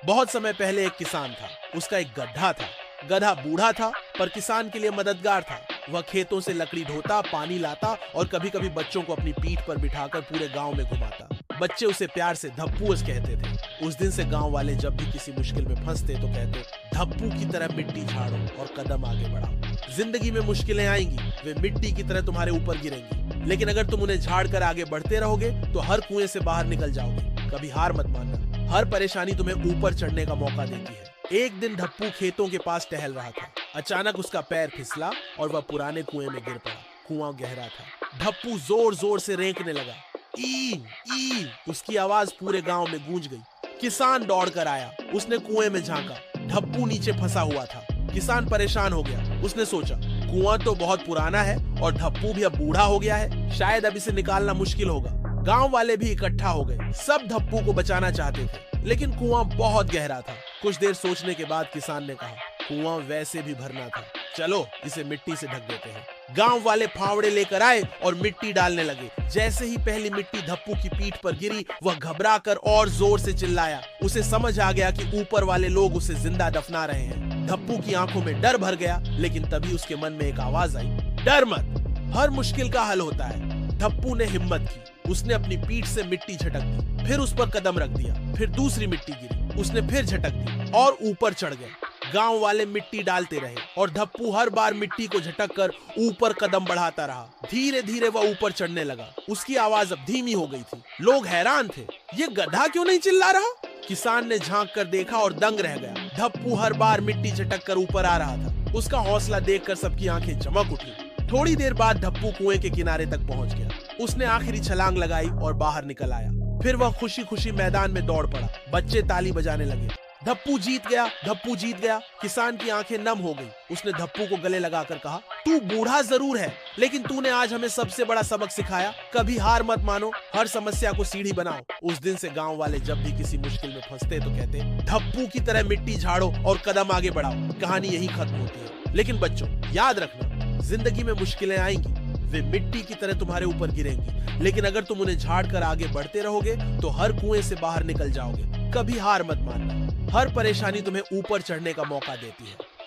बहुत समय पहले एक किसान था। उसका एक गधा था। गधा बूढ़ा था पर किसान के लिए मददगार था। वह खेतों से लकड़ी ढोता, पानी लाता और कभी कभी बच्चों को अपनी पीठ पर बिठाकर पूरे गांव में घुमाता। बच्चे उसे प्यार से धप्पूस कहते थे। उस दिन से गांव वाले जब भी किसी मुश्किल में फंसते तो कहते, धप्पू की तरह मिट्टी झाड़ो और कदम आगे बढ़ाओ। जिंदगी में मुश्किलें आएंगी, वे मिट्टी की तरह तुम्हारे ऊपर गिरेंगी, लेकिन अगर तुम उन्हें झाड़ कर आगे बढ़ते रहोगे तो हर कुएं से बाहर निकल जाओगे। कभी हार मत मानना, हर परेशानी तुम्हें ऊपर चढ़ने का मौका देती है। एक दिन धप्पू खेतों के पास टहल रहा था। अचानक उसका पैर फिसला और वह पुराने कुएं में गिर पड़ा। कुआं गहरा था। धप्पू जोर जोर से रेंकने लगा। ई ई उसकी आवाज पूरे गांव में गूंज गई। किसान दौड़कर आया। उसने कुएं में झांका। धप्पू नीचे फंसा हुआ था। किसान परेशान हो गया। उसने सोचा, कुआं तो बहुत पुराना है और धप्पू भी अब बूढ़ा हो गया है, शायद अब इसे निकालना मुश्किल होगा। गांव वाले भी इकट्ठा हो गए। सब धप्पू को बचाना चाहते थे, लेकिन कुआं बहुत गहरा था। कुछ देर सोचने के बाद किसान ने कहा, कुआं वैसे भी भरना था, चलो इसे मिट्टी से ढक देते हैं। गांव वाले फावड़े लेकर आए और मिट्टी डालने लगे। जैसे ही पहली मिट्टी धप्पू की पीठ पर गिरी, वह घबराकर और जोर से चिल्लाया। उसे समझ आ गया कि ऊपर वाले लोग उसे जिंदा दफना रहे हैं। धप्पू की आंखों में डर भर गया, लेकिन तभी उसके मन में एक आवाज आई, डर मत, हर मुश्किल का हल होता है। धप्पू ने हिम्मत की। उसने अपनी पीठ से मिट्टी झटक दी, फिर उस पर कदम रख दिया। फिर दूसरी मिट्टी गिरी, उसने फिर झटक दी और ऊपर चढ़ गया। गांव वाले मिट्टी डालते रहे और धप्पू हर बार मिट्टी को झटक कर ऊपर कदम बढ़ाता रहा। धीरे धीरे वह ऊपर चढ़ने लगा। उसकी आवाज अब धीमी हो गई थी। लोग हैरान थे, ये गधा क्यों नहीं चिल्ला रहा? किसान ने झांक कर देखा और दंग रह गया। धप्पू हर बार मिट्टी झटक कर ऊपर आ रहा था। उसका हौसला देखकर सबकी आंखें चमक उठी। थोड़ी देर बाद धप्पू कुएं के किनारे तक पहुंच गया। उसने आखिरी छलांग लगाई और बाहर निकल आया। फिर वह खुशी खुशी मैदान में दौड़ पड़ा। बच्चे ताली बजाने लगे। धप्पू जीत गया, धप्पू जीत गया। किसान की आंखें नम हो गई। उसने धप्पू को गले लगाकर कहा, तू बूढ़ा जरूर है, लेकिन तूने आज हमें सबसे बड़ा सबक सिखाया। कभी हार मत मानो, हर समस्या को सीढ़ी बनाओ। उस दिन से गांव वाले जब भी किसी मुश्किल में फंसते तो कहते, धप्पू की तरह मिट्टी झाड़ो और कदम आगे बढ़ाओ। कहानी यही खत्म होती है। लेकिन बच्चों, याद रखना, जिंदगी में मुश्किलें आएंगी, वे मिट्टी की तरह तुम्हारे ऊपर गिरेंगी, लेकिन अगर तुम उन्हें झाड़ कर आगे बढ़ते रहोगे तो हर कुएं से बाहर निकल जाओगे। कभी हार मत मानना, हर परेशानी तुम्हें ऊपर चढ़ने का मौका देती है।